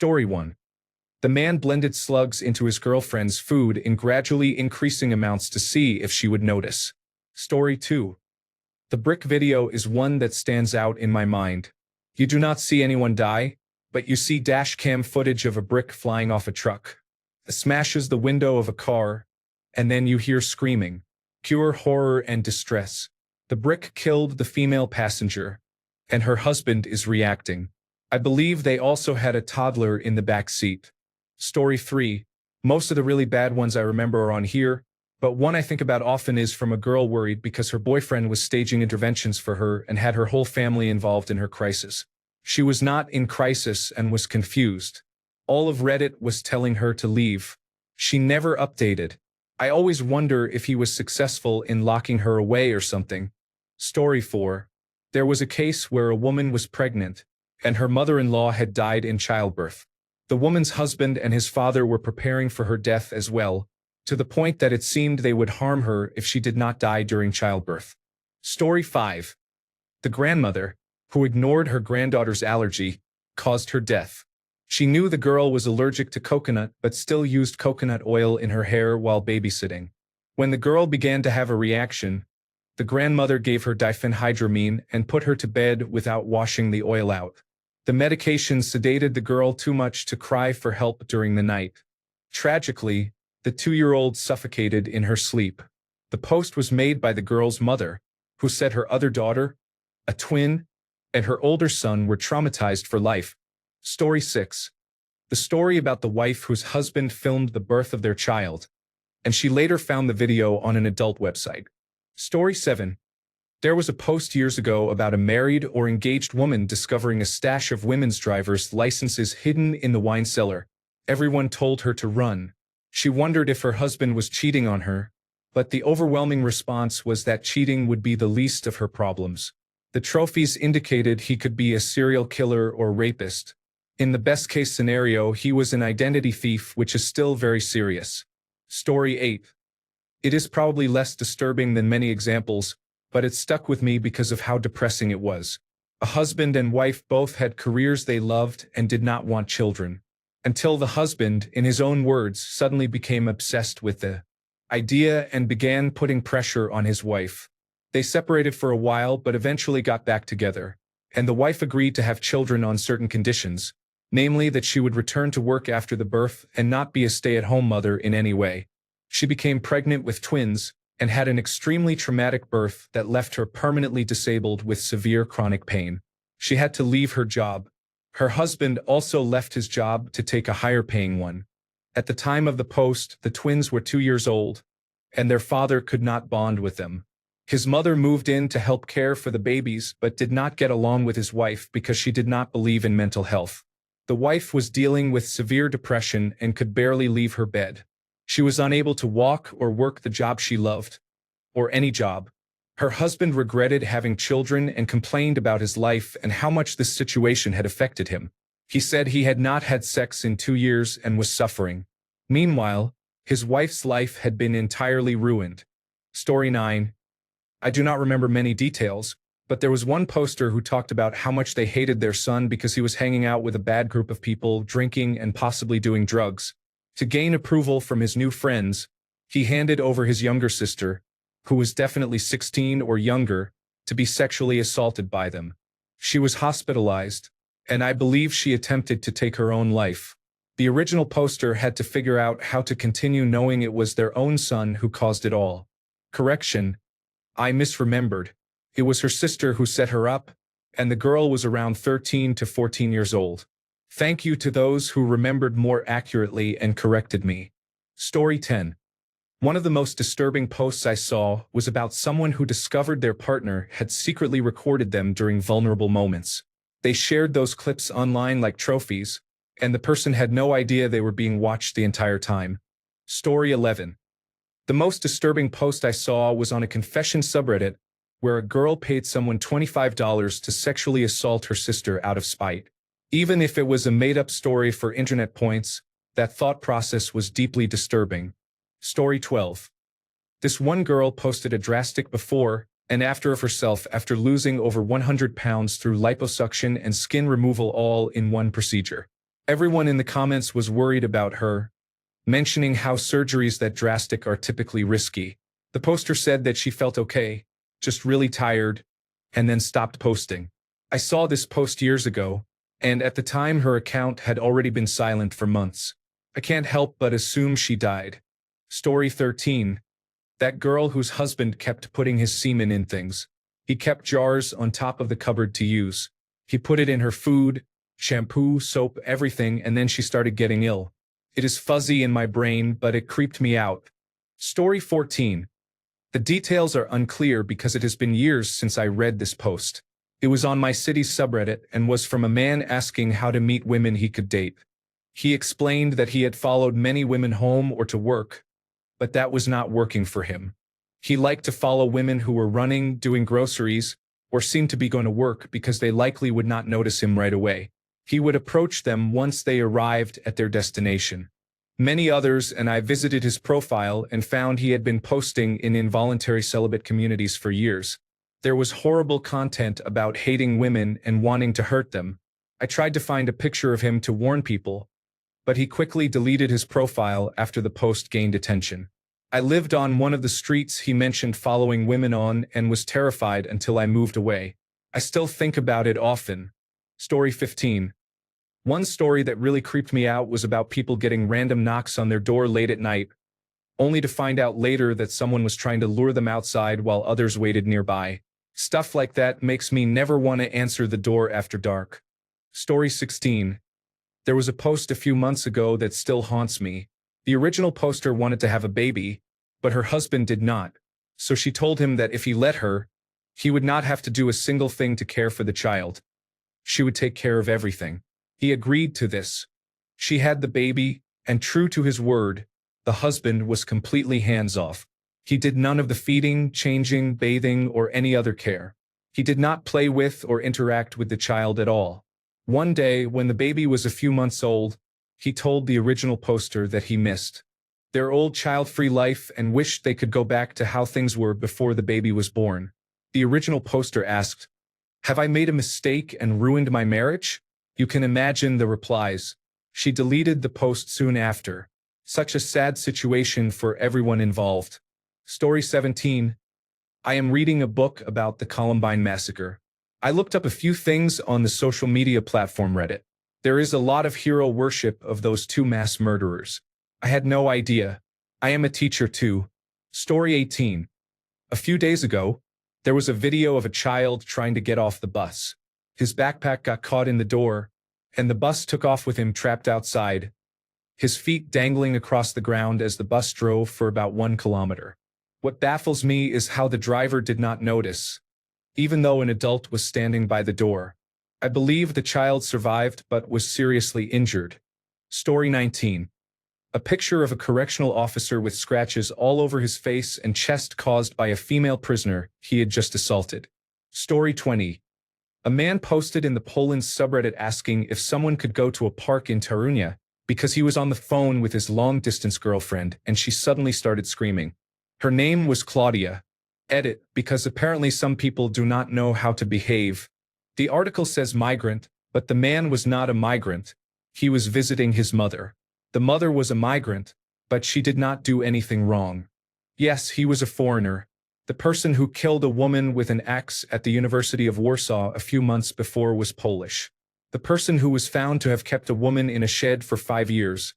Story 1. The man blended slugs into his girlfriend's food in gradually increasing amounts to see if she would notice. Story 2. The brick video is one that stands out in my mind. You do not see anyone die, but you see dashcam footage of a brick flying off a truck. It smashes the window of a car, and then you hear screaming. Pure horror and distress. The brick killed the female passenger, and her husband is reacting. I believe they also had a toddler in the back seat. Story 3. Most of the really bad ones I remember are on here, but one I think about often is from a girl worried because her boyfriend was staging interventions for her and had her whole family involved in her crisis. She was not in crisis and was confused. All of Reddit was telling her to leave. She never updated. I always wonder if he was successful in locking her away or something. Story 4. There was a case where a woman was pregnant, and her mother-in-law had died in childbirth. The woman's husband and his father were preparing for her death as well, to the point that it seemed they would harm her if she did not die during childbirth. Story 5. The grandmother, who ignored her granddaughter's allergy, caused her death. She knew the girl was allergic to coconut but still used coconut oil in her hair while babysitting. When the girl began to have a reaction, the grandmother gave her diphenhydramine and put her to bed without washing the oil out. The medication sedated the girl too much to cry for help during the night. Tragically, the 2-year-old suffocated in her sleep. The post was made by the girl's mother, who said her other daughter, a twin, and her older son were traumatized for life. Story 6. The story about the wife whose husband filmed the birth of their child, and she later found the video on an adult website. Story 7. There was a post years ago about a married or engaged woman discovering a stash of women's driver's licenses hidden in the wine cellar. Everyone told her to run. She wondered if her husband was cheating on her, but the overwhelming response was that cheating would be the least of her problems. The trophies indicated he could be a serial killer or rapist. In the best-case scenario, he was an identity thief, which is still very serious. Story 8. It is probably less disturbing than many examples, but it stuck with me because of how depressing it was. A husband and wife both had careers they loved and did not want children. Until the husband, in his own words, suddenly became obsessed with the idea and began putting pressure on his wife. They separated for a while but eventually got back together, and the wife agreed to have children on certain conditions, namely that she would return to work after the birth and not be a stay-at-home mother in any way. She became pregnant with twins and had an extremely traumatic birth that left her permanently disabled with severe chronic pain. She had to leave her job. Her husband also left his job to take a higher-paying one. At the time of the post, the twins were 2 years old, and their father could not bond with them. His mother moved in to help care for the babies but did not get along with his wife because she did not believe in mental health. The wife was dealing with severe depression and could barely leave her bed. She was unable to walk or work the job she loved, or any job. Her husband regretted having children and complained about his life and how much this situation had affected him. He said he had not had sex in 2 years and was suffering. Meanwhile, his wife's life had been entirely ruined. Story 9. I do not remember many details, but there was one poster who talked about how much they hated their son because he was hanging out with a bad group of people, drinking and possibly doing drugs. To gain approval from his new friends, he handed over his younger sister, who was definitely 16 or younger, to be sexually assaulted by them. She was hospitalized, and I believe she attempted to take her own life. The original poster had to figure out how to continue knowing it was their own son who caused it all. Correction, I misremembered. It was her sister who set her up, and the girl was around 13 to 14 years old. Thank you to those who remembered more accurately and corrected me. Story 10. One of the most disturbing posts I saw was about someone who discovered their partner had secretly recorded them during vulnerable moments. They shared those clips online like trophies, and the person had no idea they were being watched the entire time. Story 11. The most disturbing post I saw was on a confession subreddit where a girl paid someone $25 to sexually assault her sister out of spite. Even if it was a made-up story for internet points, that thought process was deeply disturbing. Story 12. This one girl posted a drastic before and after of herself after losing over 100 pounds through liposuction and skin removal all in one procedure. Everyone in the comments was worried about her, mentioning how surgeries that drastic are typically risky. The poster said that she felt okay, just really tired, and then stopped posting. I saw this post years ago, and at the time her account had already been silent for months. I can't help but assume she died. Story 13. That girl whose husband kept putting his semen in things. He kept jars on top of the cupboard to use. He put it in her food, shampoo, soap, everything, and then she started getting ill. It is fuzzy in my brain, but it creeped me out. Story 14. The details are unclear because it has been years since I read this post. It was on my city's subreddit and was from a man asking how to meet women he could date. He explained that he had followed many women home or to work, but that was not working for him. He liked to follow women who were running, doing groceries, or seemed to be going to work because they likely would not notice him right away. He would approach them once they arrived at their destination. Many others, and I visited his profile and found he had been posting in involuntary celibate communities for years. There was horrible content about hating women and wanting to hurt them. I tried to find a picture of him to warn people, but he quickly deleted his profile after the post gained attention. I lived on one of the streets he mentioned following women on and was terrified until I moved away. I still think about it often. Story 15. One story that really creeped me out was about people getting random knocks on their door late at night, only to find out later that someone was trying to lure them outside while others waited nearby. Stuff like that makes me never want to answer the door after dark. Story 16. There was a post a few months ago that still haunts me. The original poster wanted to have a baby, but her husband did not, so she told him that if he let her, he would not have to do a single thing to care for the child. She would take care of everything. He agreed to this. She had the baby, and true to his word, the husband was completely hands-off. He did none of the feeding, changing, bathing, or any other care. He did not play with or interact with the child at all. One day, when the baby was a few months old, he told the original poster that he missed their old child-free life and wished they could go back to how things were before the baby was born. The original poster asked, "Have I made a mistake and ruined my marriage?" You can imagine the replies. She deleted the post soon after. Such a sad situation for everyone involved. Story 17. I am reading a book about the Columbine massacre. I looked up a few things on the social media platform Reddit. There is a lot of hero worship of those two mass murderers. I had no idea. I am a teacher too. Story 18. A few days ago, there was a video of a child trying to get off the bus. His backpack got caught in the door, and the bus took off with him trapped outside, his feet dangling across the ground as the bus drove for about 1 kilometer. What baffles me is how the driver did not notice, even though an adult was standing by the door. I believe the child survived but was seriously injured. Story 19. A picture of a correctional officer with scratches all over his face and chest caused by a female prisoner he had just assaulted. Story 20. A man posted in the Poland subreddit asking if someone could go to a park in Torunia because he was on the phone with his long-distance girlfriend and she suddenly started screaming. Her name was Claudia. Edit, because apparently some people do not know how to behave. The article says migrant, but the man was not a migrant. He was visiting his mother. The mother was a migrant, but she did not do anything wrong. Yes, he was a foreigner. The person who killed a woman with an axe at the University of Warsaw a few months before was Polish. The person who was found to have kept a woman in a shed for 5 years,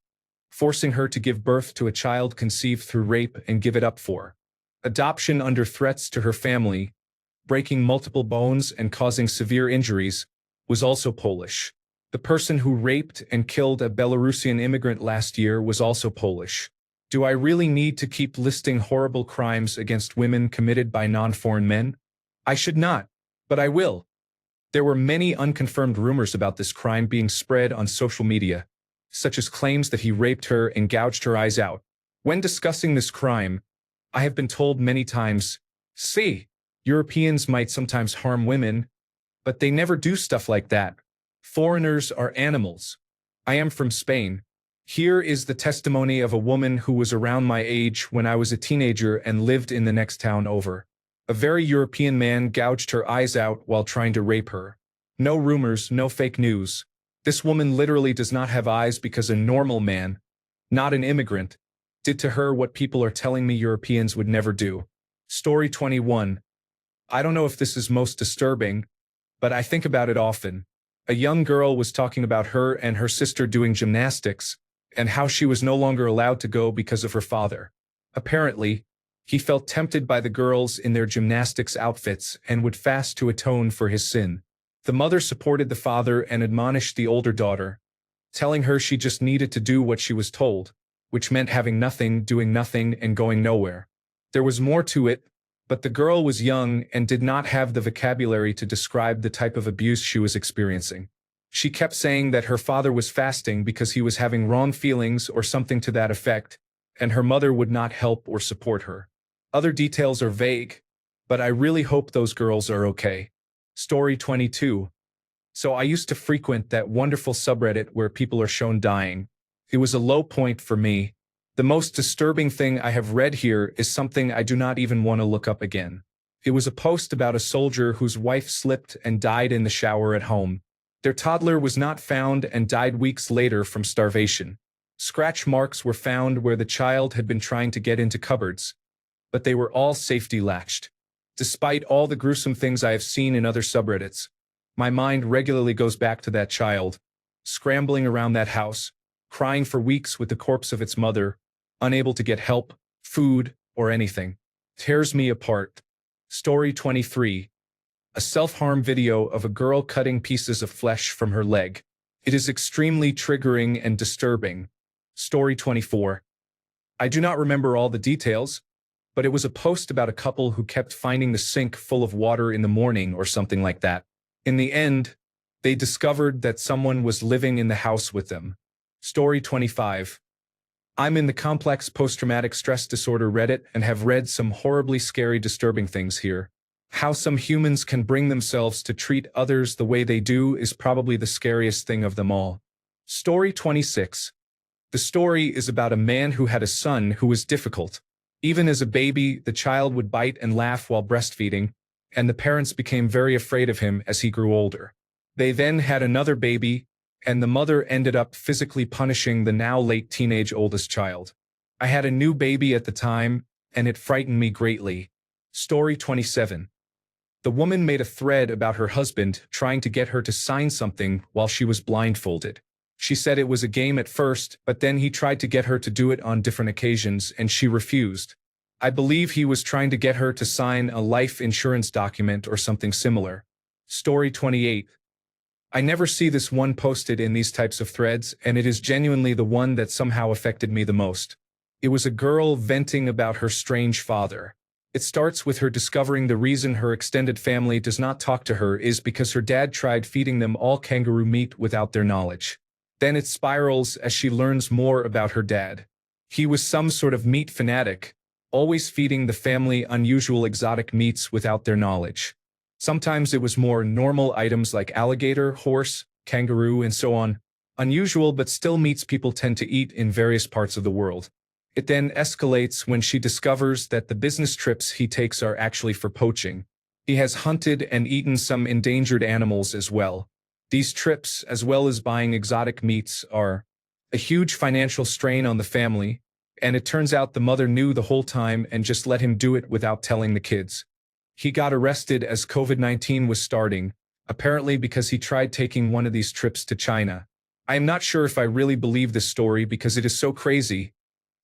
forcing her to give birth to a child conceived through rape and give it up for adoption under threats to her family, breaking multiple bones and causing severe injuries, was also Polish. The person who raped and killed a Belarusian immigrant last year was also Polish. Do I really need to keep listing horrible crimes against women committed by non-foreign men? I should not, but I will. There were many unconfirmed rumors about this crime being spread on social media, such as claims that he raped her and gouged her eyes out. When discussing this crime, I have been told many times, see, Europeans might sometimes harm women, but they never do stuff like that. Foreigners are animals. I am from Spain. Here is the testimony of a woman who was around my age when I was a teenager and lived in the next town over. A very European man gouged her eyes out while trying to rape her. No rumors, no fake news. This woman literally does not have eyes because a normal man, not an immigrant, did to her what people are telling me Europeans would never do. Story 21. I don't know if this is most disturbing, but I think about it often. A young girl was talking about her and her sister doing gymnastics, and how she was no longer allowed to go because of her father. Apparently, he felt tempted by the girls in their gymnastics outfits and would fast to atone for his sin. The mother supported the father and admonished the older daughter, telling her she just needed to do what she was told, which meant having nothing, doing nothing, and going nowhere. There was more to it, but the girl was young and did not have the vocabulary to describe the type of abuse she was experiencing. She kept saying that her father was fasting because he was having wrong feelings or something to that effect, and her mother would not help or support her. Other details are vague, but I really hope those girls are okay. Story 22. So I used to frequent that wonderful subreddit where people are shown dying. It was a low point for me. The most disturbing thing I have read here is something I do not even want to look up again. It was a post about a soldier whose wife slipped and died in the shower at home. Their toddler was not found and died weeks later from starvation. Scratch marks were found where the child had been trying to get into cupboards, but they were all safety latched. Despite all the gruesome things I have seen in other subreddits, my mind regularly goes back to that child, scrambling around that house, crying for weeks with the corpse of its mother, unable to get help, food, or anything. Tears me apart. Story 23. A self-harm video of a girl cutting pieces of flesh from her leg. It is extremely triggering and disturbing. Story 24. I do not remember all the details, but it was a post about a couple who kept finding the sink full of water in the morning or something like that. In the end, they discovered that someone was living in the house with them. Story 25. I'm in the complex post-traumatic stress disorder Reddit and have read some horribly scary, disturbing things here. How some humans can bring themselves to treat others the way they do is probably the scariest thing of them all. Story 26. The story is about a man who had a son who was difficult. Even as a baby, the child would bite and laugh while breastfeeding, and the parents became very afraid of him as he grew older. They then had another baby, and the mother ended up physically punishing the now late teenage oldest child. I had a new baby at the time, and it frightened me greatly. Story 27. The woman made a thread about her husband trying to get her to sign something while she was blindfolded. She said it was a game at first, but then he tried to get her to do it on different occasions and she refused. I believe he was trying to get her to sign a life insurance document or something similar. Story 28. I never see this one posted in these types of threads, and it is genuinely the one that somehow affected me the most. It was a girl venting about her strange father. It starts with her discovering the reason her extended family does not talk to her is because her dad tried feeding them all kangaroo meat without their knowledge. Then it spirals as she learns more about her dad. He was some sort of meat fanatic, always feeding the family unusual exotic meats without their knowledge. Sometimes it was more normal items like alligator, horse, kangaroo, and so on, unusual but still meats people tend to eat in various parts of the world. It then escalates when she discovers that the business trips he takes are actually for poaching. He has hunted and eaten some endangered animals as well. These trips, as well as buying exotic meats, are a huge financial strain on the family, and it turns out the mother knew the whole time and just let him do it without telling the kids. He got arrested as COVID-19 was starting, apparently because he tried taking one of these trips to China. I am not sure if I really believe this story because it is so crazy,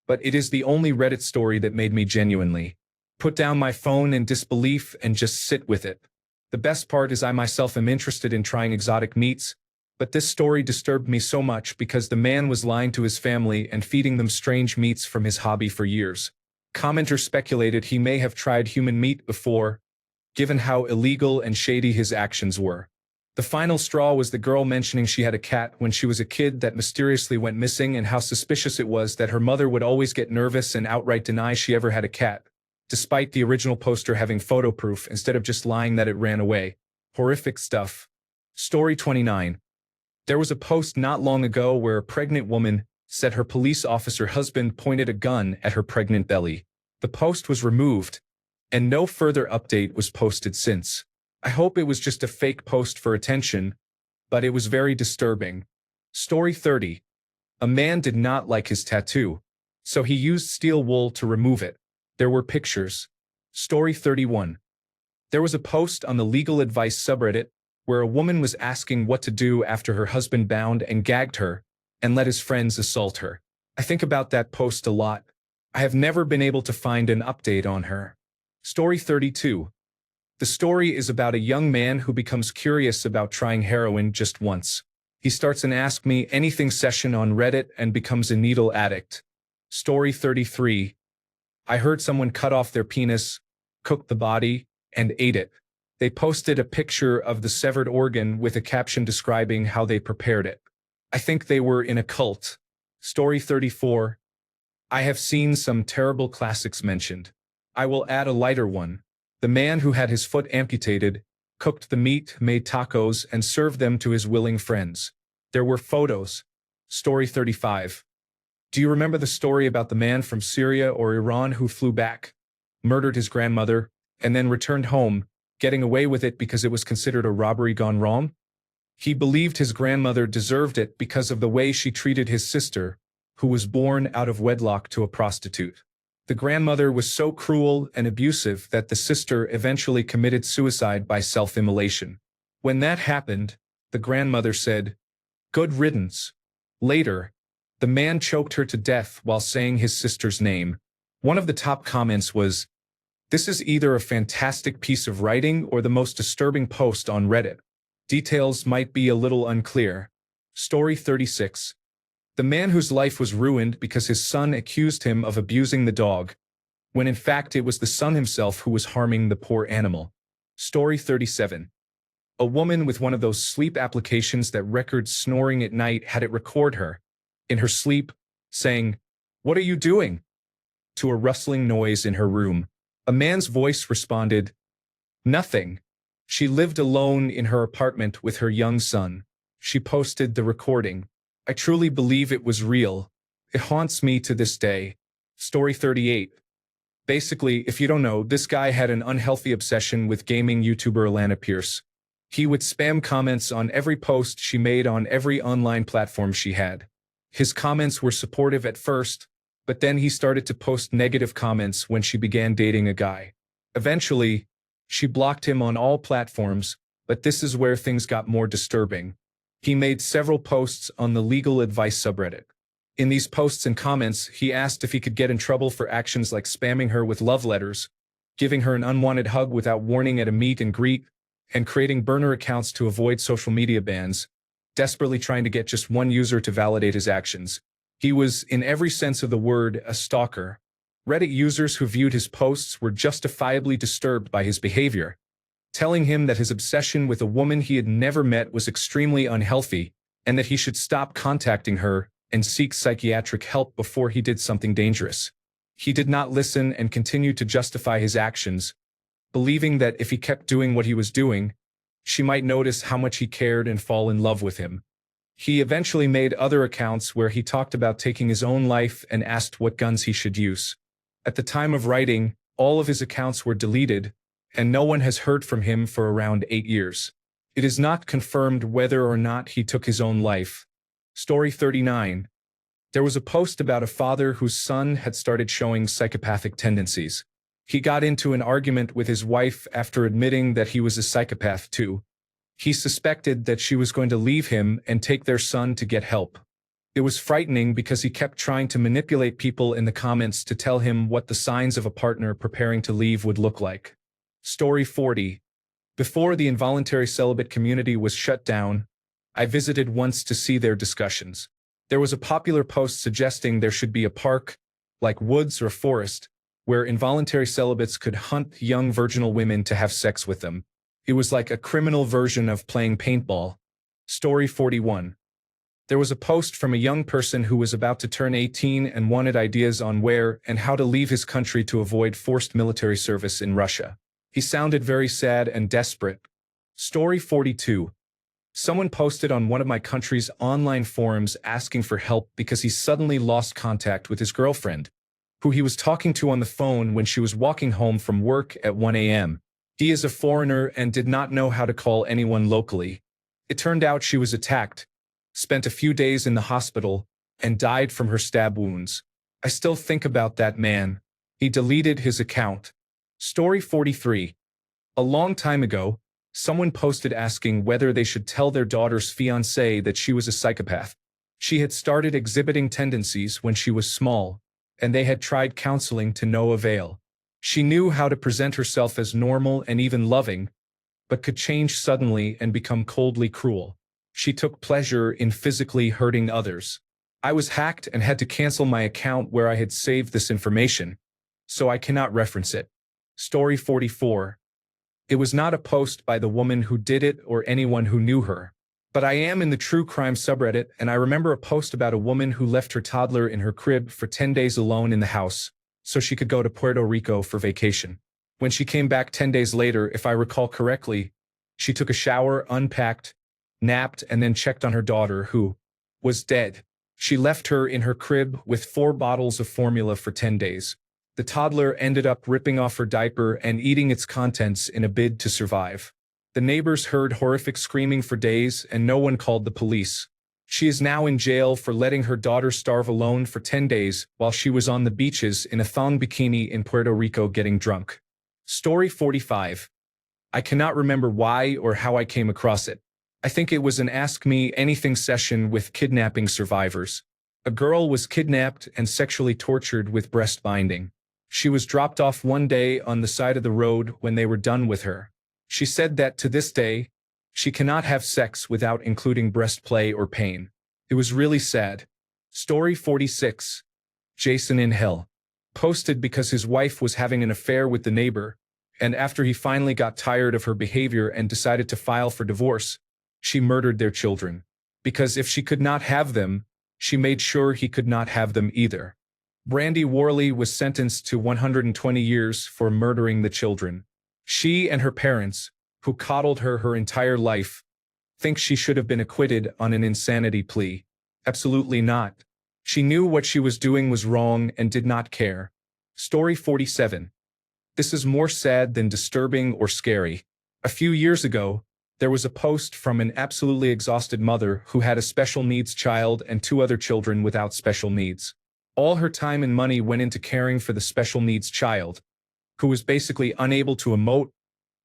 but it is the only Reddit story that made me genuinely put down my phone in disbelief and just sit with it. The best part is I myself am interested in trying exotic meats, but this story disturbed me so much because the man was lying to his family and feeding them strange meats from his hobby for years. Commenters speculated he may have tried human meat before, given how illegal and shady his actions were. The final straw was the girl mentioning she had a cat when she was a kid that mysteriously went missing and how suspicious it was that her mother would always get nervous and outright deny she ever had a cat, despite the original poster having photo proof instead of just lying that it ran away. Horrific stuff. Story 29. There was a post not long ago where a pregnant woman said her police officer husband pointed a gun at her pregnant belly. The post was removed, and no further update was posted since. I hope it was just a fake post for attention, but it was very disturbing. Story 30. A man did not like his tattoo, so he used steel wool to remove it. There were pictures. Story 31. There was a post on the legal advice subreddit where a woman was asking what to do after her husband bound and gagged her and let his friends assault her. I think about that post a lot. I have never been able to find an update on her. Story 32. The story is about a young man who becomes curious about trying heroin just once. He starts an Ask Me Anything session on Reddit and becomes a needle addict. Story 33. I heard someone cut off their penis, cooked the body, and ate it. They posted a picture of the severed organ with a caption describing how they prepared it. I think they were in a cult. Story 34. I have seen some terrible classics mentioned. I will add a lighter one. The man who had his foot amputated, cooked the meat, made tacos, and served them to his willing friends. There were photos. Story 35. Do you remember the story about the man from Syria or Iran who flew back, murdered his grandmother, and then returned home, getting away with it because it was considered a robbery gone wrong? He believed his grandmother deserved it because of the way she treated his sister, who was born out of wedlock to a prostitute. The grandmother was so cruel and abusive that the sister eventually committed suicide by self-immolation. When that happened, the grandmother said, "Good riddance." Later, the man choked her to death while saying his sister's name. One of the top comments was, "This is either a fantastic piece of writing or the most disturbing post on Reddit. Details might be a little unclear." Story 36. The man whose life was ruined because his son accused him of abusing the dog, when in fact it was the son himself who was harming the poor animal. Story 37. A woman with one of those sleep applications that records snoring at night had it record her, in her sleep, saying, "What are you doing?" to a rustling noise in her room. A man's voice responded, "Nothing." She lived alone in her apartment with her young son. She posted the recording. I truly believe it was real. It haunts me to this day. Story 38. Basically, if you don't know, this guy had an unhealthy obsession with gaming YouTuber Alana Pierce. He would spam comments on every post she made on every online platform she had. His comments were supportive at first, but then he started to post negative comments when she began dating a guy. Eventually, she blocked him on all platforms, but this is where things got more disturbing. He made several posts on the legal advice subreddit. In these posts and comments, he asked if he could get in trouble for actions like spamming her with love letters, giving her an unwanted hug without warning at a meet and greet, and creating burner accounts to avoid social media bans, desperately trying to get just one user to validate his actions. He was, in every sense of the word, a stalker. Reddit users who viewed his posts were justifiably disturbed by his behavior, telling him that his obsession with a woman he had never met was extremely unhealthy, and that he should stop contacting her and seek psychiatric help before he did something dangerous. He did not listen and continued to justify his actions, believing that if he kept doing what he was doing, she might notice how much he cared and fall in love with him. He eventually made other accounts where he talked about taking his own life and asked what guns he should use. At the time of writing, all of his accounts were deleted, and no one has heard from him for around 8 years. It is not confirmed whether or not he took his own life. Story 39. There was a post about a father whose son had started showing psychopathic tendencies. He got into an argument with his wife after admitting that he was a psychopath too. He suspected that she was going to leave him and take their son to get help. It was frightening because he kept trying to manipulate people in the comments to tell him what the signs of a partner preparing to leave would look like. Story 40. Before the involuntary celibate community was shut down, I visited once to see their discussions. There was a popular post suggesting there should be a park, like woods or forest, where involuntary celibates could hunt young virginal women to have sex with them. It was like a criminal version of playing paintball. Story 41. There was a post from a young person who was about to turn 18 and wanted ideas on where and how to leave his country to avoid forced military service in Russia. He sounded very sad and desperate. Story 42. Someone posted on one of my country's online forums asking for help because he suddenly lost contact with his girlfriend, who he was talking to on the phone when she was walking home from work at 1 a.m. He is a foreigner and did not know how to call anyone locally. It turned out she was attacked, spent a few days in the hospital, and died from her stab wounds. I still think about that man. He deleted his account. Story 43. A long time ago, someone posted asking whether they should tell their daughter's fiancé that she was a psychopath. She had started exhibiting tendencies when she was small, and they had tried counseling to no avail. She knew how to present herself as normal and even loving, but could change suddenly and become coldly cruel. She took pleasure in physically hurting others. I was hacked and had to cancel my account where I had saved this information, so I cannot reference it. Story 44. It was not a post by the woman who did it or anyone who knew her. But I am in the true crime subreddit, and I remember a post about a woman who left her toddler in her crib for 10 days alone in the house, so she could go to Puerto Rico for vacation. When she came back 10 days later, if I recall correctly, she took a shower, unpacked, napped, and then checked on her daughter, who was dead. She left her in her crib with 4 bottles of formula for 10 days. The toddler ended up ripping off her diaper and eating its contents in a bid to survive. The neighbors heard horrific screaming for days, and no one called the police. She is now in jail for letting her daughter starve alone for 10 days while she was on the beaches in a thong bikini in Puerto Rico getting drunk. Story 45. I cannot remember why or how I came across it. I think it was an Ask Me Anything session with kidnapping survivors. A girl was kidnapped and sexually tortured with breast binding. She was dropped off one day on the side of the road when they were done with her. She said that to this day, she cannot have sex without including breast play or pain. It was really sad. Story 46. Jason in Hell. Posted because his wife was having an affair with the neighbor, and after he finally got tired of her behavior and decided to file for divorce, she murdered their children. Because if she could not have them, she made sure he could not have them either. Brandy Worley was sentenced to 120 years for murdering the children. She and her parents, who coddled her entire life, think she should have been acquitted on an insanity plea. Absolutely not. She knew what she was doing was wrong and did not care. Story 47. This is more sad than disturbing or scary. A few years ago, there was a post from an absolutely exhausted mother who had a special needs child and 2 other children without special needs. All her time and money went into caring for the special needs child, who was basically unable to emote,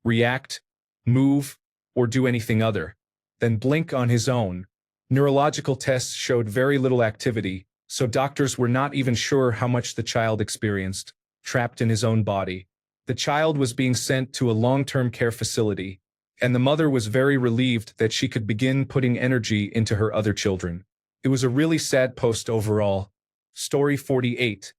react, move, or do anything other than blink on his own. Neurological tests showed very little activity, so doctors were not even sure how much the child experienced, trapped in his own body. The child was being sent to a long-term care facility, and the mother was very relieved that she could begin putting energy into her other children. It was a really sad post overall. Story 48.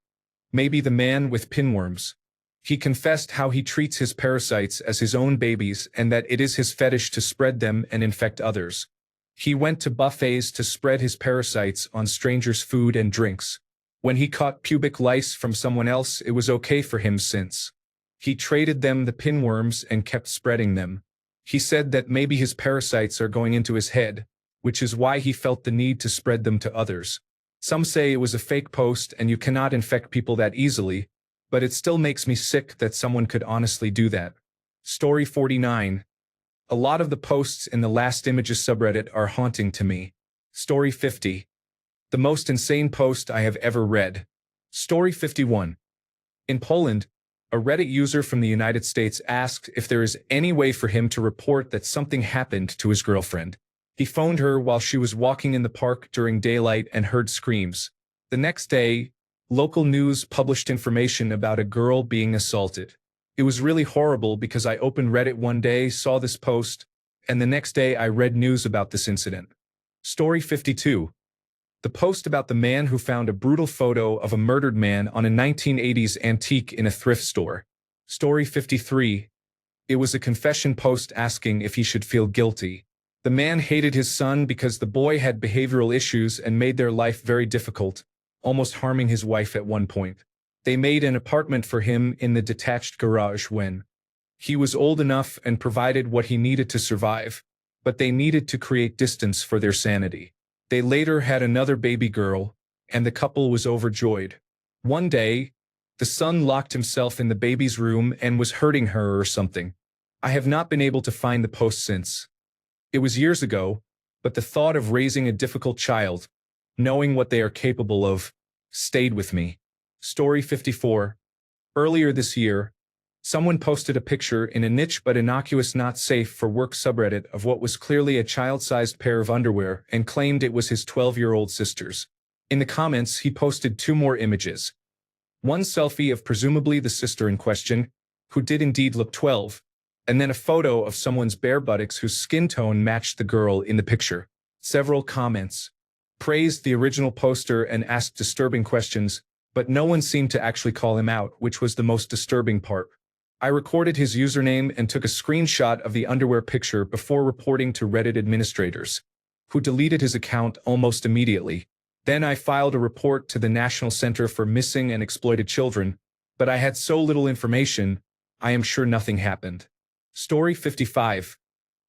Maybe the man with pinworms. He confessed how he treats his parasites as his own babies and that it is his fetish to spread them and infect others. He went to buffets to spread his parasites on strangers' food and drinks. When he caught pubic lice from someone else, it was okay for him since he traded them the pinworms and kept spreading them. He said that maybe his parasites are going into his head, which is why he felt the need to spread them to others. Some say it was a fake post and you cannot infect people that easily, but it still makes me sick that someone could honestly do that. Story 49. A lot of the posts in the Last Images subreddit are haunting to me. Story 50. The most insane post I have ever read. Story 51. In Poland, a Reddit user from the United States asked if there is any way for him to report that something happened to his girlfriend. He phoned her while she was walking in the park during daylight and heard screams. The next day, local news published information about a girl being assaulted. It was really horrible because I opened Reddit one day, saw this post, and the next day I read news about this incident. Story 52. The post about the man who found a brutal photo of a murdered man on a 1980s antique in a thrift store. Story 53. It was a confession post asking if he should feel guilty. The man hated his son because the boy had behavioral issues and made their life very difficult, almost harming his wife at one point. They made an apartment for him in the detached garage when he was old enough and provided what he needed to survive, but they needed to create distance for their sanity. They later had another baby girl, and the couple was overjoyed. One day, the son locked himself in the baby's room and was hurting her or something. I have not been able to find the post since. It was years ago, but the thought of raising a difficult child, knowing what they are capable of, stayed with me. Story 54. Earlier this year, someone posted a picture in a niche but innocuous not safe for work subreddit of what was clearly a child-sized pair of underwear and claimed it was his 12-year-old sister's. In the comments, he posted 2 more images. One selfie of presumably the sister in question, who did indeed look 12, and then a photo of someone's bare buttocks whose skin tone matched the girl in the picture. Several comments praised the original poster and asked disturbing questions, but no one seemed to actually call him out, which was the most disturbing part. I recorded his username and took a screenshot of the underwear picture before reporting to Reddit administrators, who deleted his account almost immediately. Then I filed a report to the National Center for Missing and Exploited Children, but I had so little information, I am sure nothing happened. Story 55.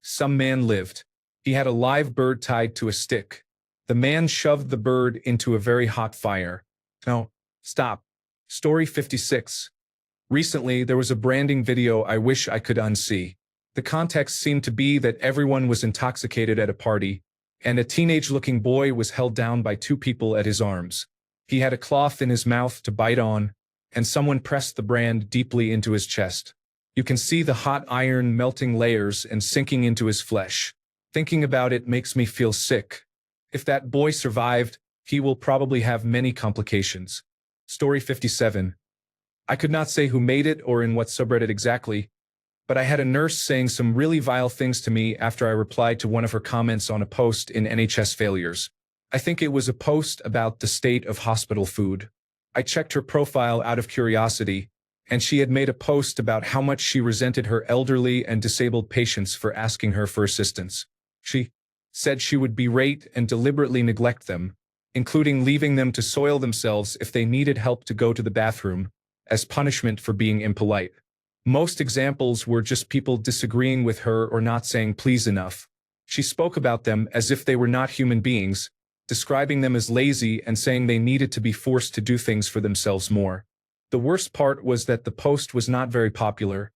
Some man lived. He had a live bird tied to a stick. The man shoved the bird into a very hot fire. No, stop. Story 56. Recently, there was a branding video I wish I could unsee. The context seemed to be that everyone was intoxicated at a party, and a teenage-looking boy was held down by 2 people at his arms. He had a cloth in his mouth to bite on, and someone pressed the brand deeply into his chest. You can see the hot iron melting layers and sinking into his flesh. Thinking about it makes me feel sick. If that boy survived, he will probably have many complications. Story 57. I could not say who made it or in what subreddit exactly, but I had a nurse saying some really vile things to me after I replied to one of her comments on a post in NHS Failures. I think it was a post about the state of hospital food. I checked her profile out of curiosity, and she had made a post about how much she resented her elderly and disabled patients for asking her for assistance. She said she would berate and deliberately neglect them, including leaving them to soil themselves if they needed help to go to the bathroom, as punishment for being impolite. Most examples were just people disagreeing with her or not saying please enough. She spoke about them as if they were not human beings, describing them as lazy and saying they needed to be forced to do things for themselves more. The worst part was that the post was not very popular,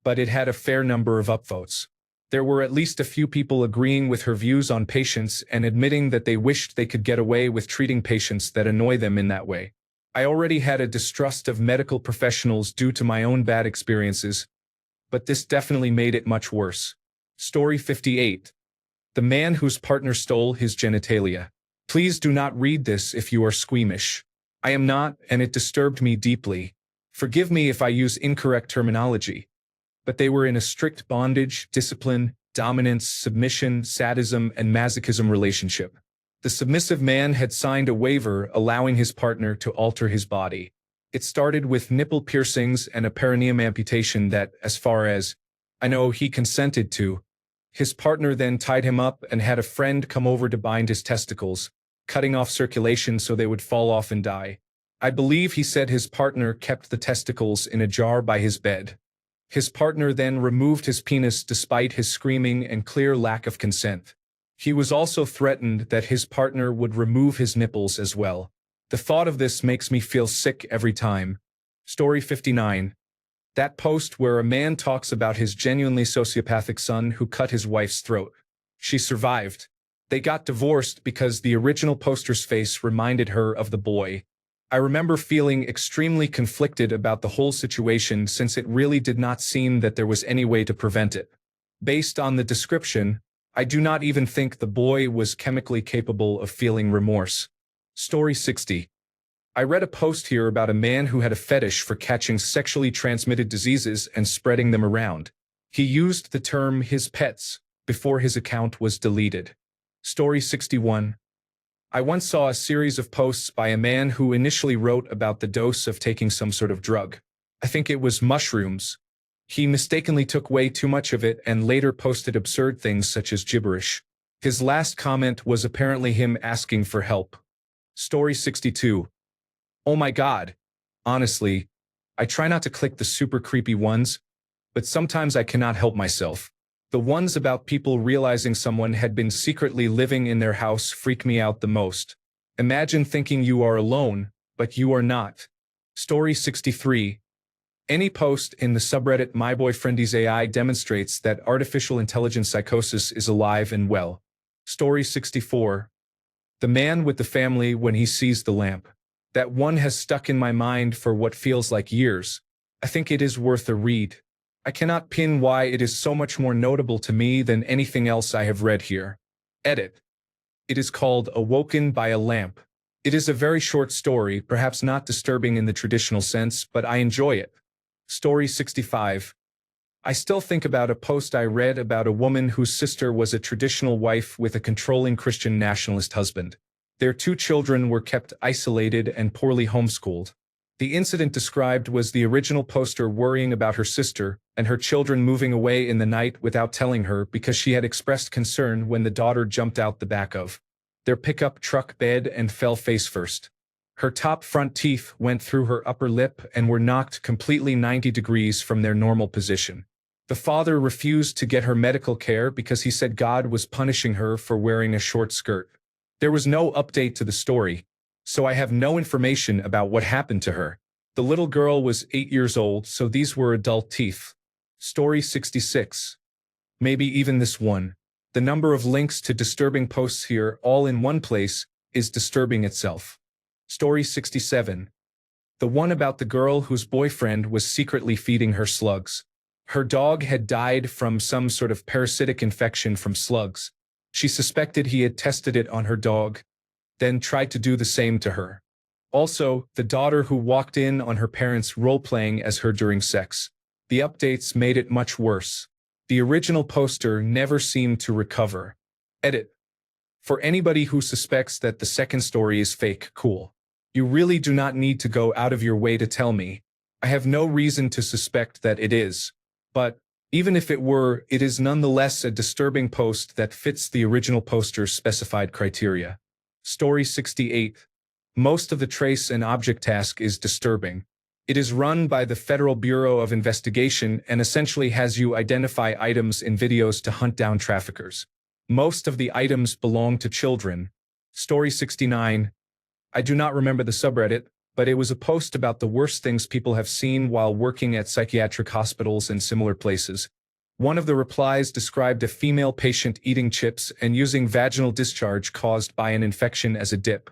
but it had a fair number of upvotes. There were at least a few people agreeing with her views on patients and admitting that they wished they could get away with treating patients that annoy them in that way. I already had a distrust of medical professionals due to my own bad experiences, but this definitely made it much worse. Story 58. The man whose partner stole his genitalia. Please do not read this if you are squeamish. I am not, and it disturbed me deeply. Forgive me if I use incorrect terminology, but they were in a strict bondage, discipline, dominance, submission, sadism, and masochism relationship. The submissive man had signed a waiver allowing his partner to alter his body. It started with nipple piercings and a perineum amputation that, as far as I know, he consented to. His partner then tied him up and had a friend come over to bind his testicles, cutting off circulation so they would fall off and die. I believe he said his partner kept the testicles in a jar by his bed. His partner then removed his penis despite his screaming and clear lack of consent. He was also threatened that his partner would remove his nipples as well. The thought of this makes me feel sick every time. Story 59. That post where a man talks about his genuinely sociopathic son who cut his wife's throat. She survived. They got divorced because the original poster's face reminded her of the boy. I remember feeling extremely conflicted about the whole situation since it really did not seem that there was any way to prevent it. Based on the description, I do not even think the boy was chemically capable of feeling remorse. Story 60. I read a post here about a man who had a fetish for catching sexually transmitted diseases and spreading them around. He used the term his pets before his account was deleted. Story 61. I once saw a series of posts by a man who initially wrote about the dose of taking some sort of drug. I think it was mushrooms. He mistakenly took way too much of it and later posted absurd things such as gibberish. His last comment was apparently him asking for help. Story 62. Oh my God. Honestly, I try not to click the super creepy ones, but sometimes I cannot help myself. The ones about people realizing someone had been secretly living in their house freak me out the most. Imagine thinking you are alone, but you are not. Story 63. Any post in the subreddit My Boyfriendy's AI demonstrates that artificial intelligence psychosis is alive and well. Story 64. The man with the family when he sees the lamp. That one has stuck in my mind for what feels like years. I think it is worth a read. I cannot pin why it is so much more notable to me than anything else I have read here. Edit. It is called Awoken by a Lamp. It is a very short story, perhaps not disturbing in the traditional sense, but I enjoy it. Story 65. I still think about a post I read about a woman whose sister was a traditional wife with a controlling Christian nationalist husband. Their 2 children were kept isolated and poorly homeschooled. The incident described was the original poster worrying about her sister and her children moving away in the night without telling her because she had expressed concern when the daughter jumped out the back of their pickup truck bed and fell face first. Her top front teeth went through her upper lip and were knocked completely 90 degrees from their normal position. The father refused to get her medical care because he said God was punishing her for wearing a short skirt. There was no update to the story, so I have no information about what happened to her. The little girl was 8 years old, so these were adult teeth. Story 66. Maybe even this one. The number of links to disturbing posts here all in one place is disturbing itself. Story 67. The one about the girl whose boyfriend was secretly feeding her slugs. Her dog had died from some sort of parasitic infection from slugs. She suspected he had tested it on her dog, then tried to do the same to her. Also, the daughter who walked in on her parents role-playing as her during sex. The updates made it much worse. The original poster never seemed to recover. Edit. For anybody who suspects that the second story is fake, cool. You really do not need to go out of your way to tell me. I have no reason to suspect that it is. But, even if it were, it is nonetheless a disturbing post that fits the original poster's specified criteria. Story 68. Most of the trace and object task is disturbing. It is run by the Federal Bureau of Investigation and essentially has you identify items in videos to hunt down traffickers. Most of the items belong to children. Story 69. I do not remember the subreddit, but it was a post about the worst things people have seen while working at psychiatric hospitals and similar places. One of the replies described a female patient eating chips and using vaginal discharge caused by an infection as a dip.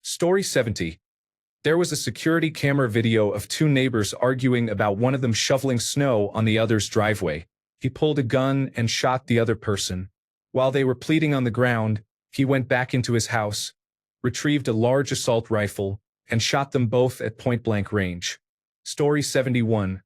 Story 70. There was a security camera video of 2 neighbors arguing about one of them shoveling snow on the other's driveway. He pulled a gun and shot the other person. While they were pleading on the ground, he went back into his house, retrieved a large assault rifle, and shot them both at point-blank range. Story 71.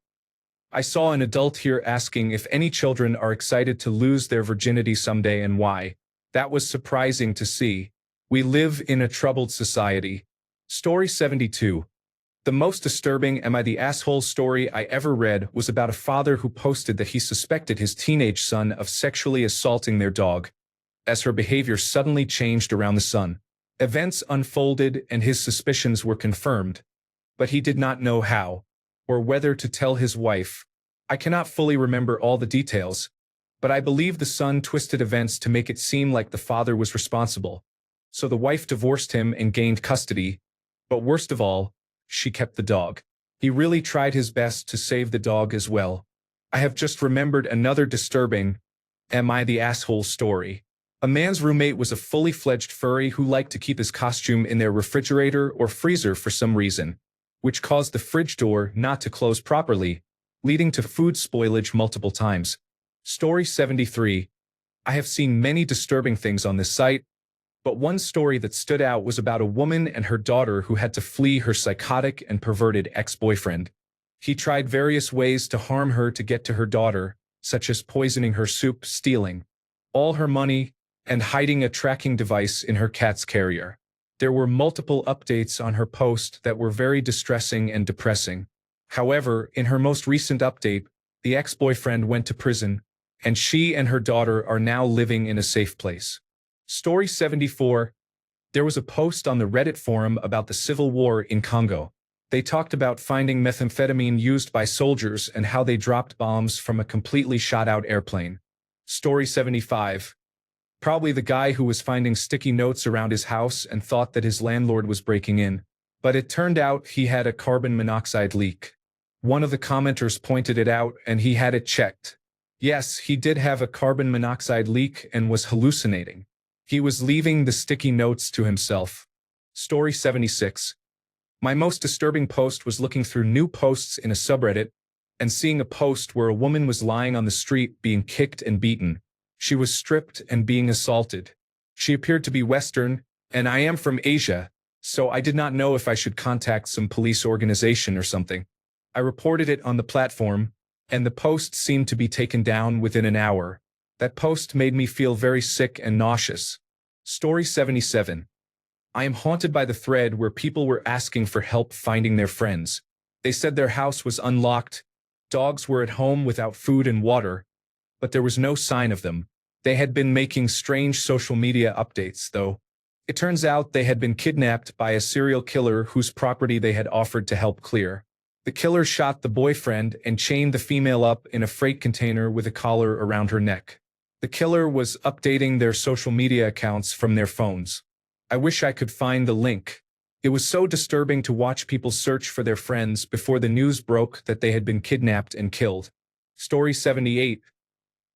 I saw an adult here asking if any children are excited to lose their virginity someday and why. That was surprising to see. We live in a troubled society. Story 72. The most disturbing Am I the Asshole story I ever read was about a father who posted that he suspected his teenage son of sexually assaulting their dog, as her behavior suddenly changed around the son. Events unfolded and his suspicions were confirmed, but he did not know how, or whether to tell his wife. I cannot fully remember all the details, but I believe the son twisted events to make it seem like the father was responsible. So the wife divorced him and gained custody, but worst of all, she kept the dog. He really tried his best to save the dog as well. I have just remembered another disturbing, Am I the Asshole story. A man's roommate was a fully fledged furry who liked to keep his costume in their refrigerator or freezer for some reason, which caused the fridge door not to close properly, leading to food spoilage multiple times. Story 73. I have seen many disturbing things on this site, but one story that stood out was about a woman and her daughter who had to flee her psychotic and perverted ex-boyfriend. He tried various ways to harm her to get to her daughter, such as poisoning her soup, stealing all her money, and hiding a tracking device in her cat's carrier. There were multiple updates on her post that were very distressing and depressing. However, in her most recent update, the ex-boyfriend went to prison, and she and her daughter are now living in a safe place. Story 74. There was a post on the Reddit forum about the civil war in Congo. They talked about finding methamphetamine used by soldiers and how they dropped bombs from a completely shot-out airplane. Story 75. Probably the guy who was finding sticky notes around his house and thought that his landlord was breaking in. But it turned out he had a carbon monoxide leak. One of the commenters pointed it out and he had it checked. Yes, he did have a carbon monoxide leak and was hallucinating. He was leaving the sticky notes to himself. Story 76. My most disturbing post was looking through new posts in a subreddit and seeing a post where a woman was lying on the street being kicked and beaten. She was stripped and being assaulted. She appeared to be Western, and I am from Asia, so I did not know if I should contact some police organization or something. I reported it on the platform, and the post seemed to be taken down within an hour. That post made me feel very sick and nauseous. Story 77. I am haunted by the thread where people were asking for help finding their friends. They said their house was unlocked, dogs were at home without food and water, but there was no sign of them. They had been making strange social media updates, though. It turns out they had been kidnapped by a serial killer whose property they had offered to help clear. The killer shot the boyfriend and chained the female up in a freight container with a collar around her neck. The killer was updating their social media accounts from their phones. I wish I could find the link. It was so disturbing to watch people search for their friends before the news broke that they had been kidnapped and killed. Story 78.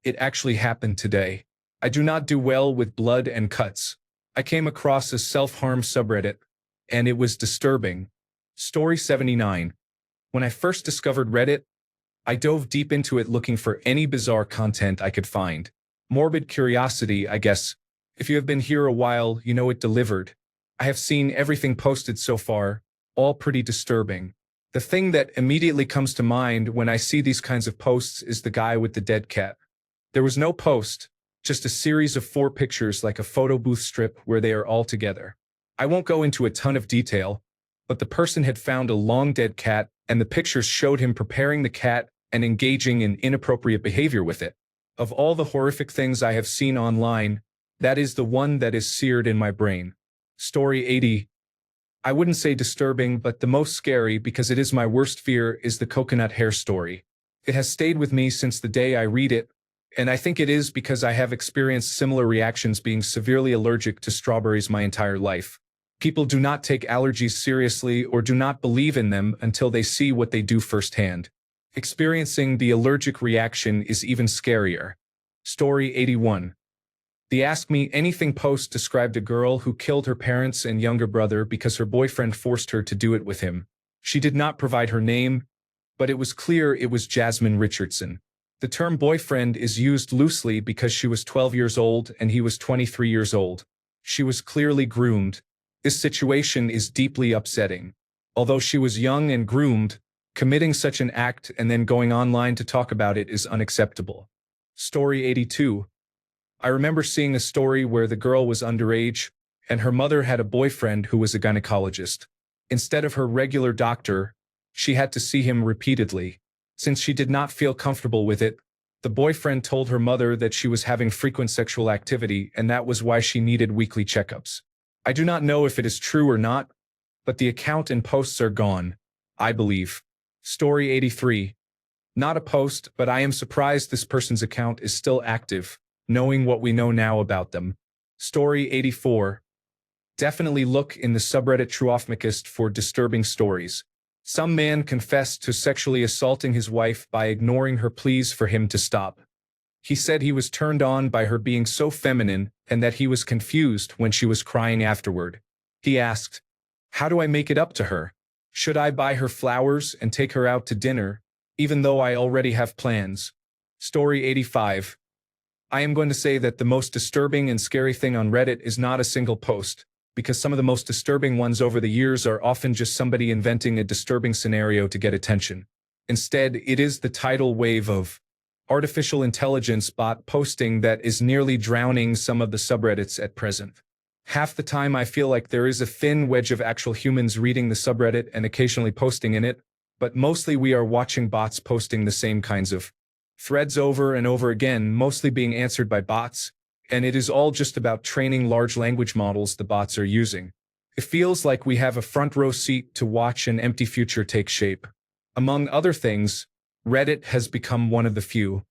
It actually happened today. I do not do well with blood and cuts. I came across a self-harm subreddit, and it was disturbing. Story 79. When I first discovered Reddit, I dove deep into it looking for any bizarre content I could find. Morbid curiosity, I guess. If you have been here a while, you know it delivered. I have seen everything posted so far, all pretty disturbing. The thing that immediately comes to mind when I see these kinds of posts is the guy with the dead cat. There was no post, just a series of 4 pictures like a photo booth strip where they are all together. I won't go into a ton of detail, but the person had found a long dead cat, and the pictures showed him preparing the cat and engaging in inappropriate behavior with it. Of all the horrific things I have seen online, that is the one that is seared in my brain. Story 80. I wouldn't say disturbing, but the most scary because it is my worst fear is the coconut hair story. It has stayed with me since the day I read it, and I think it is because I have experienced similar reactions being severely allergic to strawberries my entire life. People do not take allergies seriously or do not believe in them until they see what they do firsthand. Experiencing the allergic reaction is even scarier. Story 81. The Ask Me Anything post described a girl who killed her parents and younger brother because her boyfriend forced her to do it with him. She did not provide her name, but it was clear it was Jasmine Richardson. The term boyfriend is used loosely because she was 12 years old and he was 23 years old. She was clearly groomed. This situation is deeply upsetting. Although she was young and groomed, committing such an act and then going online to talk about it is unacceptable. Story 82. I remember seeing a story where the girl was underage, and her mother had a boyfriend who was a gynecologist. Instead of her regular doctor, she had to see him repeatedly. Since she did not feel comfortable with it, the boyfriend told her mother that she was having frequent sexual activity and that was why she needed weekly checkups. I do not know if it is true or not, but the account and posts are gone, I believe. Story 83. Not a post, but I am surprised this person's account is still active, knowing what we know now about them. Story 84. Definitely look in the subreddit Truophmachist for disturbing stories. Some man confessed to sexually assaulting his wife by ignoring her pleas for him to stop. He said he was turned on by her being so feminine and that he was confused when she was crying afterward. He asked, "How do I make it up to her? Should I buy her flowers and take her out to dinner, even though I already have plans?" Story 85. I am going to say that the most disturbing and scary thing on Reddit is not a single post, because some of the most disturbing ones over the years are often just somebody inventing a disturbing scenario to get attention. Instead, it is the tidal wave of artificial intelligence bot posting that is nearly drowning some of the subreddits at present. Half the time I feel like there is a thin wedge of actual humans reading the subreddit and occasionally posting in it, but mostly we are watching bots posting the same kinds of threads over and over again, mostly being answered by bots, and it is all just about training large language models the bots are using. It feels like we have a front row seat to watch an empty future take shape. Among other things, Reddit has become one of the few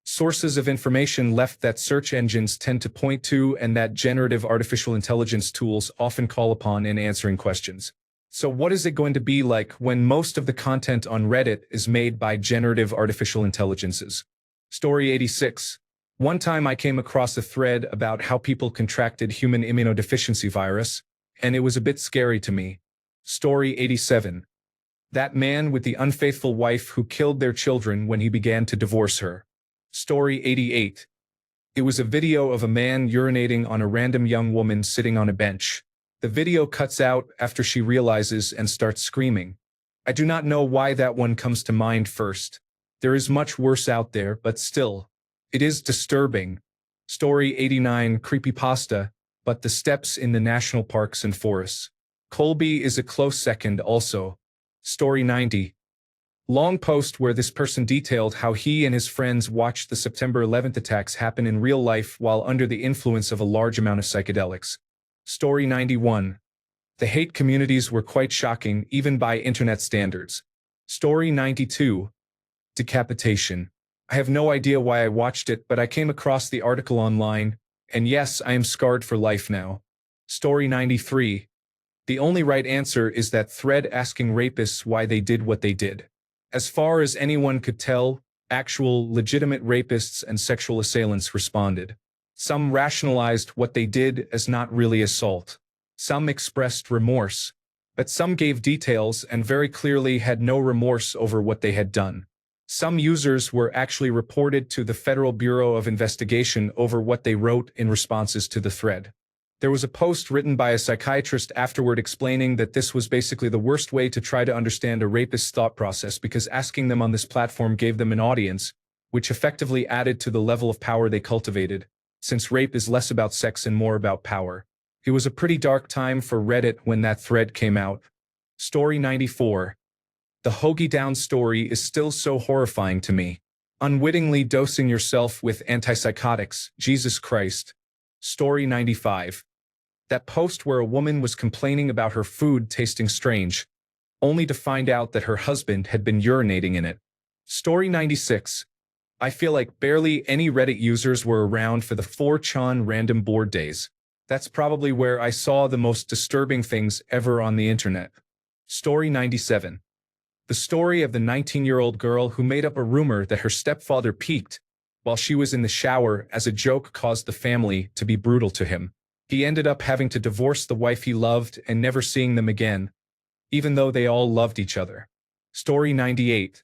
sources of information left that search engines tend to point to and that generative artificial intelligence tools often call upon in answering questions. So what is it going to be like when most of the content on Reddit is made by generative artificial intelligences? Story 86. One time I came across a thread about how people contracted human immunodeficiency virus, and it was a bit scary to me. Story 87. That man with the unfaithful wife who killed their children when he began to divorce her. Story 88. It was a video of a man urinating on a random young woman sitting on a bench. The video cuts out after she realizes and starts screaming. I do not know why that one comes to mind first. There is much worse out there, but still. It is disturbing. Story 89. Creepypasta, but the steps in the national parks and forests. Colby is a close second also. Story 90. Long post where this person detailed how he and his friends watched the September 11th attacks happen in real life while under the influence of a large amount of psychedelics. Story 91. The hate communities were quite shocking even by internet standards. Story 92. Decapitation. I have no idea why I watched it, but I came across the article online, and yes, I am scarred for life now. Story 93. The only right answer is that thread asking rapists why they did what they did. As far as anyone could tell, actual, legitimate rapists and sexual assailants responded. Some rationalized what they did as not really assault. Some expressed remorse. But some gave details and very clearly had no remorse over what they had done. Some users were actually reported to the Federal Bureau of Investigation over what they wrote in responses to the thread. There was a post written by a psychiatrist afterward explaining that this was basically the worst way to try to understand a rapist's thought process because asking them on this platform gave them an audience, which effectively added to the level of power they cultivated, since rape is less about sex and more about power. It was a pretty dark time for Reddit when that thread came out. Story 94. The Hoagie Down story is still so horrifying to me. Unwittingly dosing yourself with antipsychotics, Jesus Christ. Story 95. That post where a woman was complaining about her food tasting strange, only to find out that her husband had been urinating in it. Story 96. I feel like barely any Reddit users were around for the 4chan random board days. That's probably where I saw the most disturbing things ever on the internet. Story 97. The story of the 19-year-old girl who made up a rumor that her stepfather peeked while she was in the shower as a joke caused the family to be brutal to him. He ended up having to divorce the wife he loved and never seeing them again, even though they all loved each other. Story 98.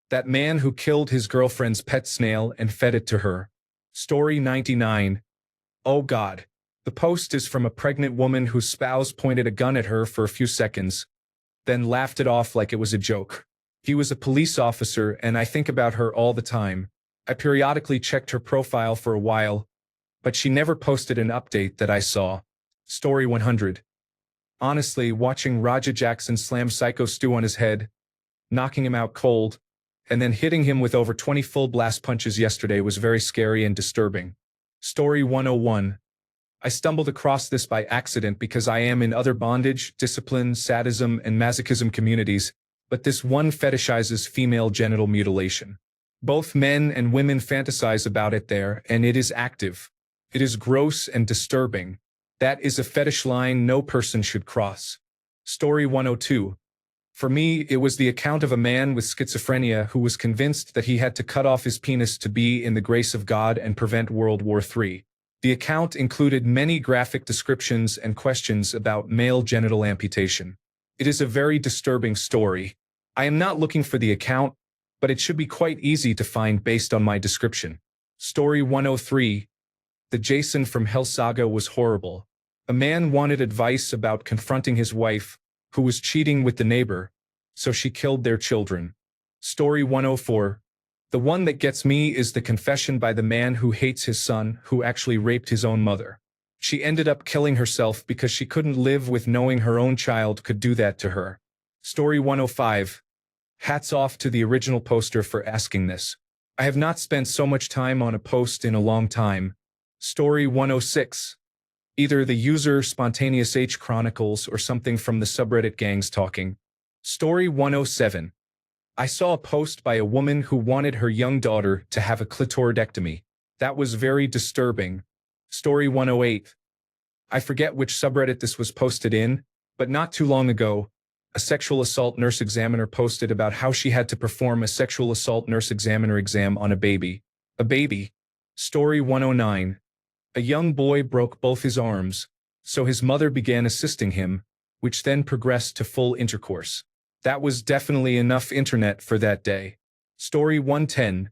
That man who killed his girlfriend's pet snail and fed it to her. Story 99. Oh God. The post is from a pregnant woman whose spouse pointed a gun at her for a few seconds, then laughed it off like it was a joke. He was a police officer, and I think about her all the time. I periodically checked her profile for a while, but she never posted an update that I saw. Story 100. Honestly, watching Raja Jackson slam Psycho Stu on his head, knocking him out cold, and then hitting him with over 20 full blast punches yesterday was very scary and disturbing. Story 101. I stumbled across this by accident because I am in other bondage, discipline, sadism, and masochism communities, but this one fetishizes female genital mutilation. Both men and women fantasize about it there, and it is active. It is gross and disturbing. That is a fetish line no person should cross. Story 102. For me, it was the account of a man with schizophrenia who was convinced that he had to cut off his penis to be in the grace of God and prevent World War III. The account included many graphic descriptions and questions about male genital amputation. It is a very disturbing story. I am not looking for the account, but it should be quite easy to find based on my description. Story 103. The Jason from Hell saga was horrible. A man wanted advice about confronting his wife, who was cheating with the neighbor, so she killed their children. Story 104. The one that gets me is the confession by the man who hates his son, who actually raped his own mother. She ended up killing herself because she couldn't live with knowing her own child could do that to her. Story 105. Hats off to the original poster for asking this. I have not spent so much time on a post in a long time. Story 106. Either the user Spontaneous H Chronicles or something from the subreddit gangs talking. Story 107. I saw a post by a woman who wanted her young daughter to have a clitoridectomy. That was very disturbing. Story 108. I forget which subreddit this was posted in, but not too long ago, a sexual assault nurse examiner posted about how she had to perform a sexual assault nurse examiner exam on a baby. A baby. Story 109. A young boy broke both his arms, so his mother began assisting him, which then progressed to full intercourse. That was definitely enough internet for that day. Story 110.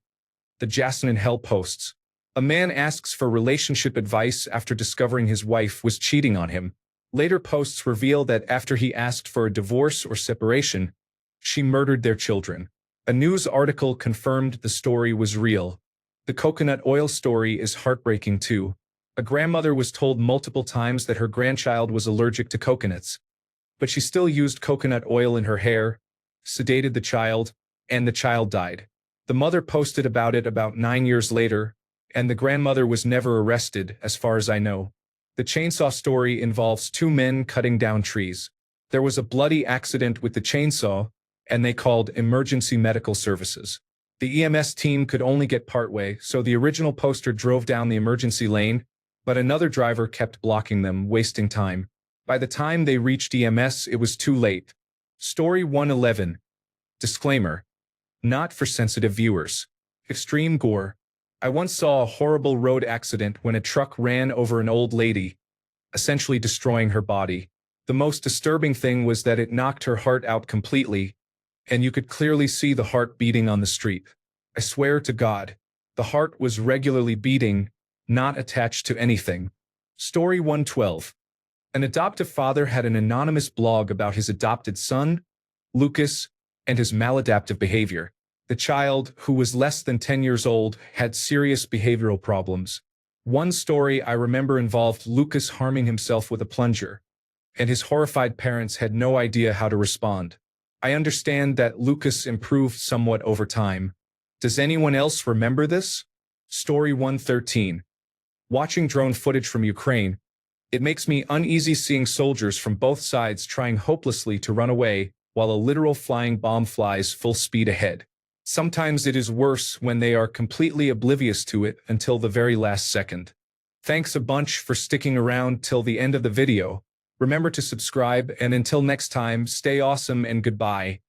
The Jasmine Hell posts. A man asks for relationship advice after discovering his wife was cheating on him. Later posts reveal that after he asked for a divorce or separation, she murdered their children. A news article confirmed the story was real. The coconut oil story is heartbreaking too. A grandmother was told multiple times that her grandchild was allergic to coconuts, but she still used coconut oil in her hair, sedated the child, and the child died. The mother posted about it about 9 years later, and the grandmother was never arrested, as far as I know. The chainsaw story involves two men cutting down trees. There was a bloody accident with the chainsaw, and they called emergency medical services. The EMS team could only get partway, so the original poster drove down the emergency lane, but another driver kept blocking them, wasting time. By the time they reached EMS, it was too late. Story 111. Disclaimer. Not for sensitive viewers. Extreme gore. I once saw a horrible road accident when a truck ran over an old lady, essentially destroying her body. The most disturbing thing was that it knocked her heart out completely, and you could clearly see the heart beating on the street. I swear to God, the heart was regularly beating, not attached to anything. Story 112. An adoptive father had an anonymous blog about his adopted son, Lucas, and his maladaptive behavior. The child, who was less than 10 years old, had serious behavioral problems. One story I remember involved Lucas harming himself with a plunger, and his horrified parents had no idea how to respond. I understand that Lucas improved somewhat over time. Does anyone else remember this? Story 113. Watching drone footage from Ukraine, it makes me uneasy seeing soldiers from both sides trying hopelessly to run away while a literal flying bomb flies full speed ahead. Sometimes it is worse when they are completely oblivious to it until the very last second. Thanks a bunch for sticking around till the end of the video. Remember to subscribe, and until next time, stay awesome and goodbye.